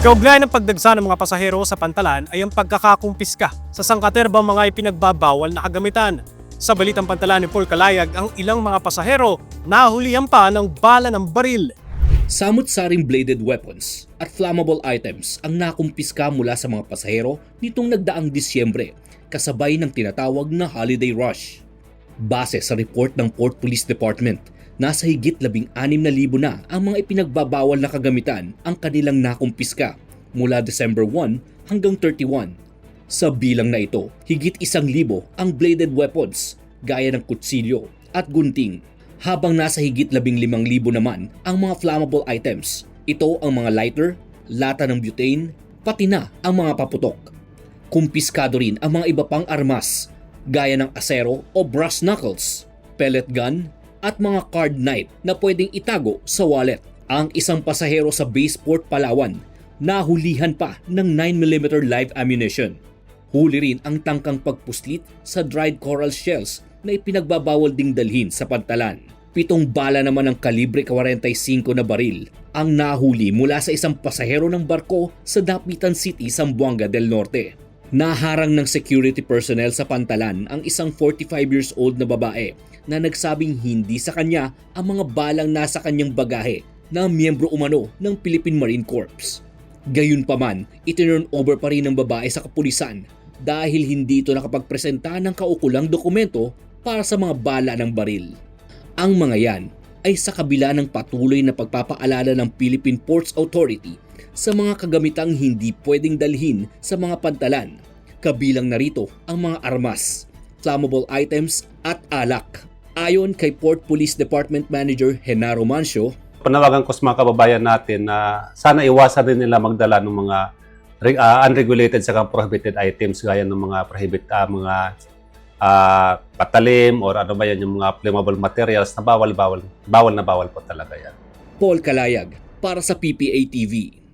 Kaugnay ng pagdagsa ng mga pasahero sa Pantalan ay ang pagkakakumpiska sa sangkaterbang mga ipinagbabawal na kagamitan. Sa balitang Pantalan ni Paul Calayag, ang ilang mga pasahero nahulihan pa ng bala ng baril. Samut-saring bladed weapons at flammable items ang nakumpiska mula sa mga pasahero nitong nagdaang Disyembre, kasabay ng tinatawag na holiday rush. Base sa report ng Port Police Department, nasa higit 16,000 na ang mga ipinagbabawal na kagamitan ang kanilang nakumpiska mula December 1 hanggang 31. Sa bilang na ito, higit 1,000 ang bladed weapons gaya ng kutsilyo at gunting, habang nasa higit 15,000 naman ang mga flammable items. Ito ang mga lighter, lata ng butane, pati na ang mga paputok. Kumpiskado rin ang mga iba pang armas gaya ng asero o brass knuckles, pellet gun, at mga card knife na pwedeng itago sa wallet. Ang isang pasahero sa Baseport, Palawan, nahulihan pa ng 9mm live ammunition. Huli rin ang tangkang pagpuslit sa dried coral shells na ipinagbabawal ding dalhin sa Pantalan. 7 bala naman ng kalibre 45 na baril ang nahuli mula sa isang pasahero ng barko sa Dapitan City, Zamboanga del Norte. Naharang ng security personnel sa Pantalan ang isang 45 years old na babae na nagsabing hindi sa kanya ang mga balang nasa kanyang bagahe na miyembro umano ng Philippine Marine Corps. Gayunpaman, itinurn over pa rin ng babae sa kapulisan dahil hindi ito nakapagpresenta ng kaukulang dokumento para sa mga bala ng baril. Ang mga yan ay sa kabila ng patuloy na pagpapaalala ng Philippine Ports Authority sa mga kagamitang hindi pwedeng dalhin sa mga pantalan. Kabilang narito ang mga armas, flammable items at alak. Ayon kay Port Police Department Manager Henaro Mancio, panawagan ko sa mga kababayan natin na sana iwasan din nila magdala ng mga unregulated sa prohibited items gaya ng mga patalim or ano ba yan, yung mga flammable materials na bawal po talaga yan. Paul Calayag para sa PPA TV.